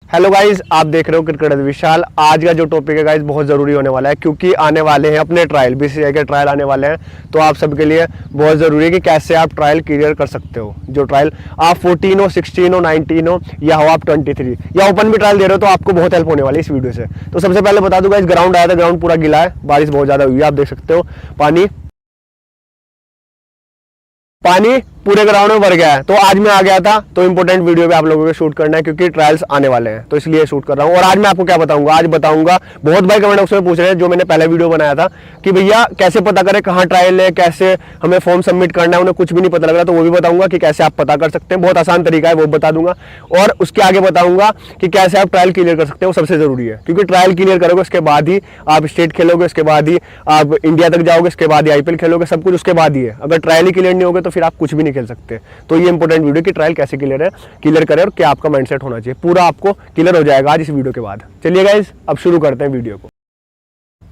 Hello guys, आप देख रहे हो क्रिकेट विशाल। आज का जो टॉपिक है गाइज बहुत ज़रूरी होने वाला है, क्योंकि आने वाले हैं अपने ट्रायल, बीसीसीआई के ट्रायल आने वाले हैं। तो आप सबके लिए बहुत ज़रूरी है कि कैसे आप ट्रायल क्लियर कर सकते हो। जो ट्रायल आप 14 हो, 16 हो, 19 हो या हो आप 23 या ओपन भी ट्रायल दे रहे हो, तो आपको बहुत हेल्प होने वाली है इस वीडियो से। तो सबसे पहले बता दूंगा, इस ग्राउंड आया था, ग्राउंड पूरा गिला है, बारिश बहुत ज़्यादा हुई है, आप देख सकते हो पानी पूरे ग्राउंड में भर गया है। तो आज मैं आ गया था, तो इंपॉर्टेंट वीडियो भी आप लोगों को शूट करना है, क्योंकि ट्रायल्स आने वाले हैं, तो इसलिए शूट कर रहा हूं। और आज मैं आपको क्या बताऊंगा, आज बताऊंगा, बहुत भाई कमेंट बॉक्स में पूछ रहे हैं, जो मैंने पहले वीडियो बनाया था कि भैया कैसे पता करें कहाँ ट्रायल है, कैसे हमें फॉर्म सबमिट करना है, उन्हें कुछ भी नहीं पता लग रहा, तो वो भी बताऊंगा कि कैसे आप पता कर सकते हैं। बहुत आसान तरीका है, वो बता दूंगा। और उसके आगे बताऊंगा कि कैसे आप ट्रायल क्लियर कर सकते हैं, वो सबसे जरूरी है, क्योंकि ट्रायल क्लियर करोगे उसके बाद ही आप स्टेट खेलोगे, उसके बाद ही आप इंडिया तक जाओगे, उसके बाद ही आईपीएल खेलोगे, सब कुछ उसके बाद ही है। अगर ट्रायल ही क्लियर नहीं होगे तो फिर आप कुछ भी नहीं खेल सकते। तो ये इंपॉर्टेंट वीडियो कि ट्रायल कैसे क्लियर करें और क्या आपका माइंडसेट होना चाहिए, पूरा आपको क्लियर हो जाएगा आज इस वीडियो के बाद। चलिए गाइज, अब शुरू करते हैं वीडियो को।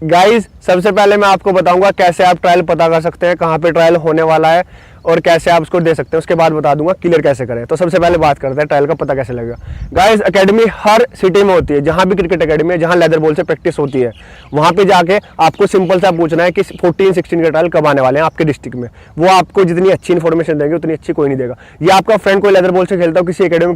गाइज, सबसे पहले मैं आपको बताऊंगा कैसे आप ट्रायल पता कर सकते हैं, कहाँ पे ट्रायल होने वाला है और कैसे आप उसको दे सकते हैं। उसके बाद बता दूंगा क्लियर कैसे करें। तो सबसे पहले बात करते हैं ट्रायल का पता कैसे लगेगा। गाइज, एकेडमी हर सिटी में होती है, जहां भी क्रिकेट एकेडमी है, जहां लेदर बॉल से प्रैक्टिस होती है, वहां पे जाके आपको सिंपल सा पूछना है कि 14-16 के ट्रायल कब आने वाले हैं आपके डिस्ट्रिक्ट में। वो आपको जितनी अच्छी इन्फॉर्मेशन देंगे उतनी अच्छी कोई नहीं देगा। या आपका फ्रेंड कोई लेदर बॉल से खेलता हो, किसी एकेडमी में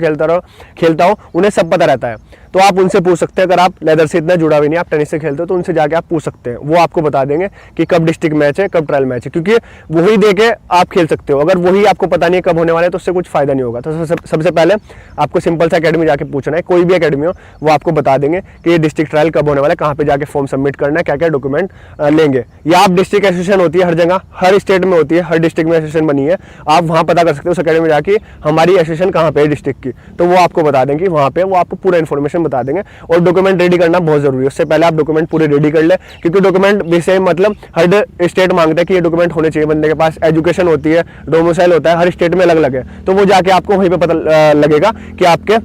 खेलता हो, उन्हें सब पता रहता है, तो आप उनसे पूछ सकते हैं। अगर आप लेदर से इतना जुड़ा भी नहीं, आप टेनिस से खेलते हो, तो उनसे जाके आप पूछ सकते हैं, वो आपको बता देंगे कि कब डिस्ट्रिक्ट मैच है, कब ट्रायल मैच है, क्योंकि वही देके आप खेल सकते हो। अगर वही आपको पता नहीं है कब होने वाले हैं, तो उससे कुछ फायदा नहीं होगा। तो सबसे पहले आपको सिंपल सा एकेडमी जाके पूछना है, कोई भी एकेडमी हो, वो आपको बता देंगे कि ये डिस्ट्रिक्ट ट्रायल कब होने वाला है, कहाँ पे जाके फॉर्म सबमिट करना है, क्या क्या डॉक्यूमेंट लेंगे। या आप डिस्ट्रिक्ट एसोसिएशन होती है हर जगह, हर स्टेट में होती है, हर डिस्ट्रिक्ट में एसोसिएशन बनी है, आप वहाँ पता कर सकते हो उस एकेडमी में जाके हमारी एसोसिएशन कहाँ पे है डिस्ट्रिक्ट की, तो वो आपको बता देंगे वहाँ पे, वो आपको पूरा इन्फॉर्मेशन बता देंगे। और डॉक्यूमेंट रेडी करना बहुत जरूरी है, उससे पहले आप डॉक्यूमेंट पूरे रेडी कर ले, क्योंकि डॉक्यूमेंट विषय मतलब हर स्टेट मांगता है कि ये डॉक्यूमेंट होने चाहिए बंदे के पास। एजुकेशन होती है, डोमिसाइल होता है, हर स्टेट में अलग अलग है, तो वो जाके आपको वहीं पे पता लगेगा कि आपके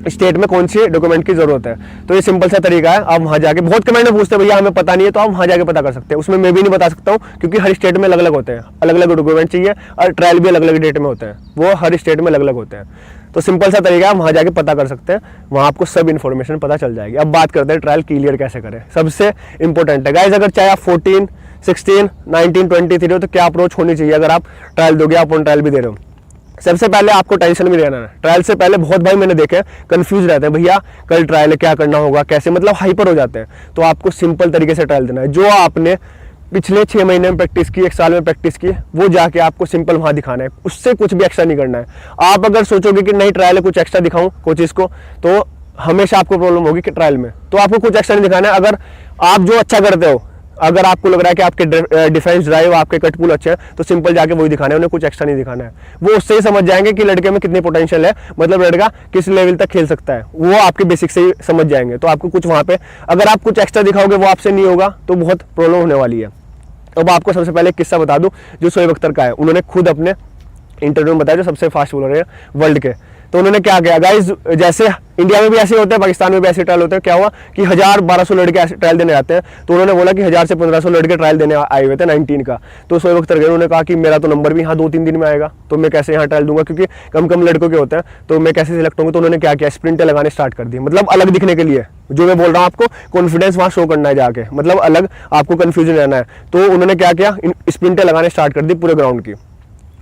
स्टेट में कौन सी डॉक्यूमेंट की जरूरत है। तो ये सिंपल सा तरीका है, आप वहां जाके, बहुत कमेंट में पूछते हैं भैया हमें पता नहीं है, तो आप वहां जाके पता कर सकते हैं। उसमें मैं भी नहीं बता सकता हूँ, क्योंकि हर स्टेट में अलग अलग होते हैं, अलग अलग डॉक्यूमेंट चाहिए, और ट्रायल भी अलग अलग डेट में होते हैं, वो हर स्टेट में अलग अलग होते हैं। तो सिंपल सा तरीका है, वहां जाके पता कर सकते हैं, वहां आपको सब इन्फॉर्मेशन पता चल जाएगी। अब बात करते हैं ट्रायल क्लियर कैसे करें। सबसे इंपॉर्टेंट है गाइज, अगर चाहे आप 14, 16, 19, 23 हो, तो क्या अप्रोच होनी चाहिए अगर आप ट्रायल दोगे, आप ऑन ट्रायल भी दे रहे हो। सबसे पहले आपको टेंशन में रहना है। ट्रायल से पहले बहुत भाई मैंने देखे कंफ्यूज रहते हैं, भैया कल ट्रायल है, क्या करना होगा, कैसे, मतलब हाइपर हो जाते हैं। तो आपको सिंपल तरीके से ट्रायल देना है, जो आपने पिछले 6 महीने में प्रैक्टिस की, 1 साल में प्रैक्टिस की, वो जाके आपको सिंपल वहां दिखाना है, उससे कुछ भी एक्स्ट्रा नहीं करना है। आप अगर सोचोगे कि नहीं ट्रायल है, कुछ एक्स्ट्रा दिखाऊं कोचेस को, तो हमेशा आपको प्रॉब्लम होगी कि ट्रायल में, तो आपको कुछ एक्स्ट्रा नहीं दिखाना है। अगर आप जो अच्छा करते हो, अगर आपको लग रहा है कि आपके डिफेंस ड्राइव, आपके कट पुल अच्छे हैं, तो सिंपल जाके वही दिखाना है, उन्हें कुछ एक्स्ट्रा नहीं दिखाना है। वो उससे ही समझ जाएंगे कि लड़के में कितनी पोटेंशियल है, मतलब लड़का किस लेवल तक खेल सकता है, वो आपके बेसिक से ही समझ जाएंगे। तो आपको कुछ वहां पे, अगर आप कुछ एक्स्ट्रा दिखाओगे वो आपसे नहीं होगा, तो बहुत प्रॉब्लम होने वाली है। अब आपको सबसे पहले एक किस्सा बता दूं, जो शोएब अख्तर का है। उन्होंने खुद अपने इंटरव्यू में बताया, जो सबसे फास्ट बॉलर है वर्ल्ड के। तो उन्होंने क्या किया गाइज, जैसे इंडिया में भी ऐसे होते हैं, पाकिस्तान में भी ऐसे ट्रायल होते हैं, क्या हुआ कि 1000-1200 लड़के ट्रायल देने आते हैं। तो उन्होंने बोला कि 1000 से 1500 लड़के ट्रायल देने आए हुए थे 19 का। तो शोएब अख्तर गए, उन्होंने कहा कि मेरा तो नंबर भी यहाँ 2-3 दिन में आएगा, तो मैं कैसे यहाँ ट्रायल दूंगा, क्योंकि कम कम लड़कों के होते हैं, तो मैं कैसे सिलेक्ट होंगे। तो उन्होंने क्या किया, स्प्रिंटें लगाने स्टार्ट कर दी, मतलब अलग दिखने के लिए। जो मैं बोल रहा हूँ आपको, कॉन्फिडेंस वहाँ शो करना है जाके, मतलब अलग आपको कंफ्यूजन रहना है। तो उन्होंने क्या किया, स्प्रिंटें लगाने स्टार्ट कर दी पूरे ग्राउंड की।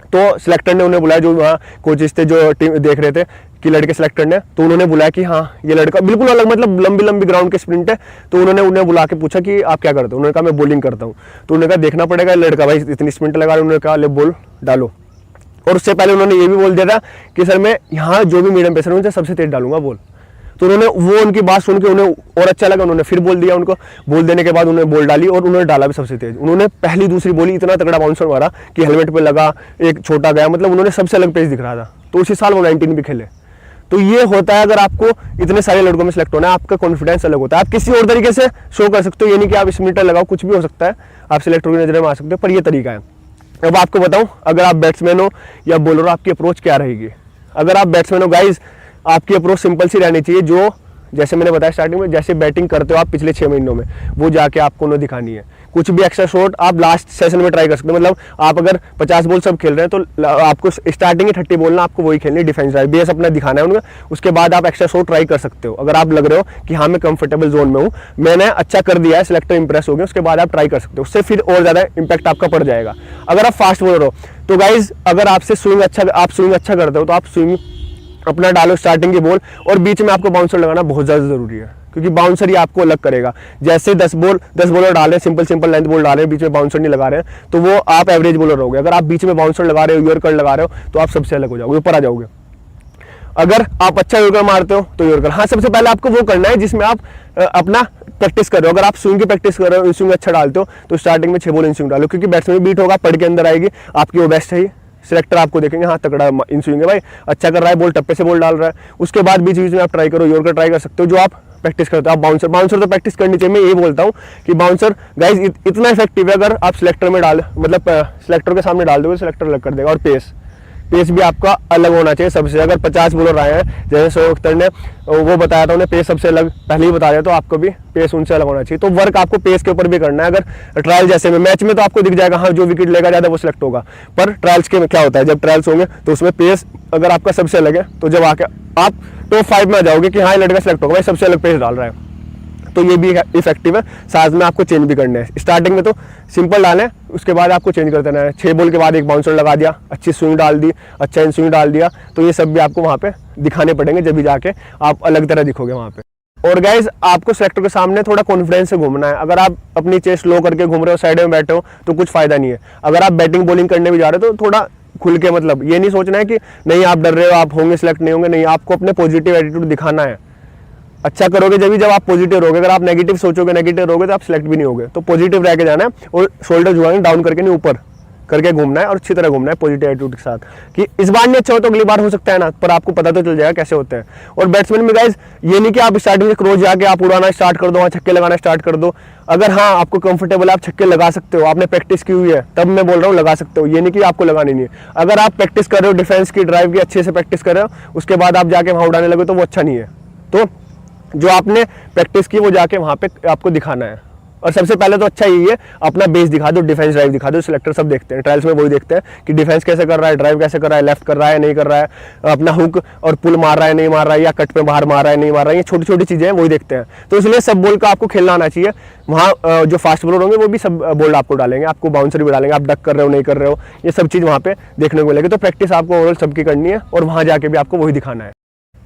तो सिलेक्टर ने उन्हें बुलाया, जो वहाँ कोचेस थे, जो टीम देख रहे थे कि लड़के सिलेक्टर ने, तो उन्होंने बुलाया कि हाँ ये लड़का बिल्कुल अलग, मतलब लंबी लंबी ग्राउंड के स्प्रिंट है। तो उन्होंने उन्हें बुला के पूछा कि आप क्या करते हो। उन्होंने कहा मैं बॉलिंग करता हूँ। तो उन्होंने कहा देखना पड़ेगा लड़का भाई इतनी स्प्रिंट लगा रहा है। उन्होंने कहा ले बॉल डालो। और उससे पहले उन्होंने ये भी बोल दिया था कि सर मैं यहाँ जो भी मीडियम पेसर उनसे सबसे तेज डालूंगा बॉल। तो उन्होंने वो उनकी बात सुन के उन्हें और अच्छा लगा, उन्होंने फिर बोल दिया, उनको बोल देने के बाद उन्होंने बॉल डाली और उन्होंने डाला भी सबसे तेज। उन्होंने पहली दूसरी बॉली इतना तगड़ा बाउंसर मारा कि हेलमेट पे लगा, एक छोटा गया, मतलब उन्होंने सबसे अलग पेस दिख रहा था। तो उसी साल वो 19 भी खेले। तो ये होता है, अगर आपको इतने सारे लड़कों में सेलेक्ट होना है, आपका कॉन्फिडेंस अलग होता है। आप किसी और तरीके से शो कर सकते हो, ये नहीं कि आप स्प्रिंटर लगाओ, कुछ भी हो सकता है, आप सिलेक्टर की नजर में आ सकते हो, पर ये तरीका है। अब आपको बताऊं, अगर आप बैट्समैन हो या बॉलर हो, आपकी अप्रोच क्या रहेगी। अगर आप बैट्समैन हो गाइज, आपकी अप्रोच सिंपल सी रहनी चाहिए, जो जैसे मैंने बताया स्टार्टिंग में, जैसे बैटिंग करते हो आप पिछले 6 महीनों में, वो जाके आपको उन्हें दिखानी है। कुछ भी एक्स्ट्रा शॉट आप लास्ट सेशन में ट्राई कर सकते हो। मतलब आप अगर 50 बॉल सब खेल रहे हैं तो आपको स्टार्टिंग ही 30 बॉल ना आपको वही खेलनी, डिफेंस ड्राइव बेस अपना दिखाना है उनका। उसके बाद आप एक्स्ट्रा शॉट ट्राई कर सकते हो। अगर आप लग रहे हो कि हाँ मैं कंफर्टेबल जोन में हूँ, मैंने अच्छा कर दिया है, सिलेक्टर इंप्रेस हो गया, उसके बाद आप ट्राई कर सकते हो। उससे फिर और ज़्यादा इंपैक्ट आपका पड़ जाएगा। अगर आप फास्ट बॉलर हो तो गाइज अगर आपसे स्विंग अच्छा करते हो तो आप स्विंग अपना डालो स्टार्टिंग की बॉल, और बीच में आपको बाउंसर लगाना बहुत ज़्यादा ज़रूरी है, क्योंकि बाउंसर ही आपको अलग करेगा। जैसे 10 बॉलर डाले, सिंपल लेंथ बॉल डाले, बीच में बाउंसर नहीं लगा रहे हैं, तो वो आप एवरेज बॉलर हो गए। अगर आप बीच में बाउंसर लगा रहे हो, यॉर्कर लगा रहे हो, तो आप सबसे अलग हो जाओगे, ऊपर आ जाओगे। अगर आप अच्छा यॉर्कर मारते हो तो यॉर्कर, हाँ सबसे पहले आपको वो करना है जिसमें आप अपना प्रैक्टिस कर रहे हो। अगर आप स्विंग की प्रैक्टिस कर रहे हो, इन स्विंग अच्छा डालते हो, तो स्टार्टिंग में 6 बॉल इन स्विंग डालो, क्योंकि बैट्समैन बीट होगा, पढ़ के अंदर आएगी आपकी, वो बेस्ट है ही। सिलेक्टर आपको देखेंगे हाँ तगड़ा इन स्विंग है भाई, अच्छा कर रहा है, बॉल टप्पे से बॉल डाल रहा है। उसके बाद बीच बीच में आप ट्राई करो, यॉर्कर ट्राई कर सकते हो जो आप प्रैक्टिस करते हो। आप बाउंसर तो प्रैक्टिस करनी चाहिए। मैं ये बोलता हूँ कि बाउंसर गाइज इतना इफेक्टिव है, अगर आप सिलेक्टर में मतलब सिलेक्टर के सामने डाल दोगे, सिलेक्टर अलग कर देगा। और पेस भी आपका अलग होना चाहिए सबसे। अगर 50 बॉलर आए हैं, जैसे शोएब अख्तर ने वो बताया था, उन्हें पेस सबसे अलग पहले ही बता दिया, तो आपको भी पेस उनसे अलग होना चाहिए। तो वर्क आपको पेस के ऊपर भी करना है। अगर ट्रायल जैसे में मैच में तो आपको दिख जाएगा हाँ जो विकेट लेगा ज़्यादा वो सिलेक्ट होगा, पर ट्रायल्स के में क्या होता है, जब ट्रायल्स होंगे तो उसमें पेस अगर आपका सबसे अलग है, तो जब आके आप टॉप 5 में आ जाओगे कि हाँ ये लड़का सिलेक्ट होगा, भाई सबसे अलग पेस डाल रहा है, तो ये भी इफेक्टिव है। साथ में आपको चेंज भी करना है। स्टार्टिंग में तो सिंपल डालें, उसके बाद आपको चेंज करते रहना है। 6 बॉल के बाद एक बाउंसर लगा दिया, अच्छी स्विंग डाल दी, अच्छा इन स्विंग डाल दिया, तो ये सब भी आपको वहाँ पे दिखाने पड़ेंगे, जब भी जाके आप अलग तरह दिखोगे वहाँ पे। और गाइज आपको सेलेक्टर के सामने थोड़ा कॉन्फिडेंस से घूमना है। अगर आप अपनी चेस्ट लो करके घूम रहे हो, साइड में बैठे हो, तो कुछ फायदा नहीं है। अगर आप बैटिंग बॉलिंग करने भी जा रहे हो तो थोड़ा खुल के, मतलब ये नहीं सोचना है कि नहीं आप डर रहे हो, आप होंगे सिलेक्ट नहीं होंगे, नहीं, आपको अपने पॉजिटिव एटीट्यूड दिखाना है। अच्छा करोगे जब आप पॉजिटिव रहोगे। अगर आप नेगेटिव सोचोगे, नेगेटिव रहोगे, तो आप सिलेक्ट भी नहीं होगे। तो पॉजिटिव रह के जाना है, और शोल्डर झुकाएंगे, डाउन करके नहीं ऊपर करके घूमना है, और अच्छी तरह घूमना है पॉजिटिव एटीट्यूड के साथ, कि इस बार नहीं अच्छा हो तो अगली बार हो सकता है ना, पर आपको पता तो चल जाएगा कैसे होते हैं। और बैट्समैन में गाइज ये नहीं कि आप स्टार्टिंग में क्रोज जाके आप उड़ाना स्टार्ट कर दो, वहाँ छक्के लगाना स्टार्ट कर दो। अगर हाँ आपको कंफर्टेबल है, आप छक्के लगा सकते हो, आपने प्रैक्टिस की हुई है, तब मैं बोल रहा हूँ लगा सकते हो। ये नहीं कि आपको लगानी नहीं है। अगर आप प्रैक्टिस कर रहे हो, डिफेंस की, ड्राइव की अच्छे से प्रैक्टिस कर रहे हो, उसके बाद आप जाके वहाँ उड़ाने लगे, तो वो अच्छा नहीं है। तो जो आपने प्रैक्टिस की वो जाके वहाँ पे आपको दिखाना है। और सबसे पहले तो अच्छा यही है, अपना बेस दिखा दो, डिफेंस ड्राइव दिखा दो। सिलेक्टर सब देखते हैं, ट्रायल्स में वही देखते हैं कि डिफेंस कैसे कर रहा है, ड्राइव कैसे कर रहा है, लेफ्ट कर रहा है नहीं कर रहा है, अपना हुक और पुल मार रहा है नहीं मार रहा है, या कट पे बाहर मार रहा है नहीं मार रहा है, ये छोटी छोटी चीज़ें हैं वही देखते हैं। तो इसलिए सब बॉल का आपको खेलना आना चाहिए। वहाँ जो फास्ट बॉलर होंगे वो भी सब बॉल आपको डालेंगे, आपको बाउंसर भी डालेंगे, आप डक कर रहे हो नहीं कर रहे हो, ये सब चीज़ वहाँ पे देखने को मिलेगी। तो प्रैक्टिस आपको ओवरऑल सबकी करनी है, और वहाँ जाके भी आपको वही दिखाना है।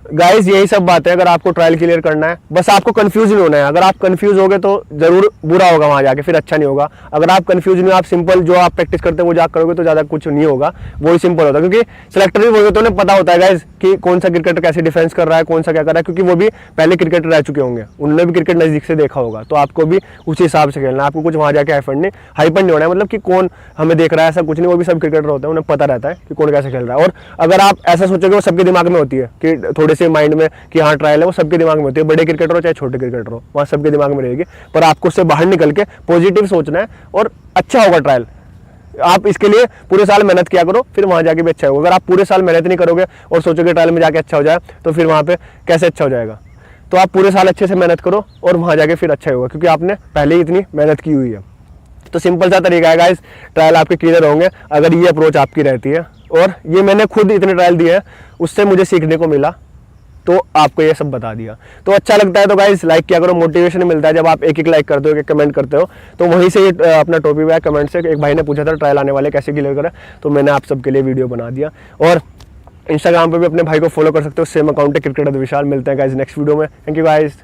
गाइस यही सब बात है। अगर आपको ट्रायल क्लियर करना है, बस आपको कंफ्यूज नहीं होना है। अगर आप कंफ्यूज होगे तो जरूर बुरा होगा, वहां जाके फिर अच्छा नहीं होगा। अगर आप कंफ्यूज नहीं, आप सिंपल जो आप प्रैक्टिस करते हैं वो जाकर करोगे तो ज्यादा कुछ नहीं होगा, वही सिंपल होता है। क्योंकि सिलेक्टर भी वही होते हैं, उन्हें पता होता है गाइस कि कौन सा क्रिकेटर कैसे डिफेंस कर रहा है, कौन सा क्या कर रहा है, क्योंकि वो भी पहले क्रिकेटर रह चुके होंगे, उन्होंने भी क्रिकेट नजदीक से देखा होगा। तो आपको भी उसी हिसाब से खेलना है। आपको कुछ वहां जाके हाइपर नहीं होना है, मतलब कि कौन हमें देख रहा है ऐसा कुछ नहीं। वो भी सब क्रिकेटर होते हैं, उन्हें पता रहता है कि कौन कैसे खेल रहा है। और अगर आप ऐसा सोचोगे, वो सबके दिमाग में होती है कि थोड़े से माइंड में कि हाँ ट्रायल है, वो सबके दिमाग में होती है। बड़े क्रिकेटर हो चाहे छोटे क्रिकेटर हो, वहाँ सबके दिमाग में रहेगी। पर आपको उससे बाहर निकल के पॉजिटिव सोचना है, और अच्छा होगा ट्रायल। आप इसके लिए पूरे साल मेहनत किया करो, फिर वहाँ जाके भी अच्छा होगा। अगर आप पूरे साल मेहनत नहीं करोगे और सोचोगे ट्रायल में जाके अच्छा हो जाए, तो फिर वहाँ पे कैसे अच्छा हो जाएगा। तो आप पूरे साल अच्छे से मेहनत करो, और वहाँ जाके फिर अच्छा होगा, क्योंकि आपने पहले ही इतनी मेहनत की हुई है। तो सिंपल सा तरीका है गाइस, ट्रायल आपके क्लियर होंगे अगर ये अप्रोच आपकी रहती है। और ये मैंने खुद इतने ट्रायल दिए हैं, उससे मुझे सीखने को मिला, तो आपको ये सब बता दिया। तो अच्छा लगता है तो गाइस लाइक किया करो, मोटिवेशन मिलता है जब आप एक एक लाइक करते हो, एक कमेंट करते हो। तो वहीं से ये अपना टॉपिक है कमेंट से। एक भाई ने पूछा था ट्रायल आने वाले कैसे क्लियर करें, तो मैंने आप सबके लिए वीडियो बना दिया। और इंस्टाग्राम पे भी अपने भाई को फॉलो कर सकते हो, सेम अकाउंट है क्रिकेटर विशाल। मिलते हैं गाइस नेक्स्ट वीडियो में। Thank you guys.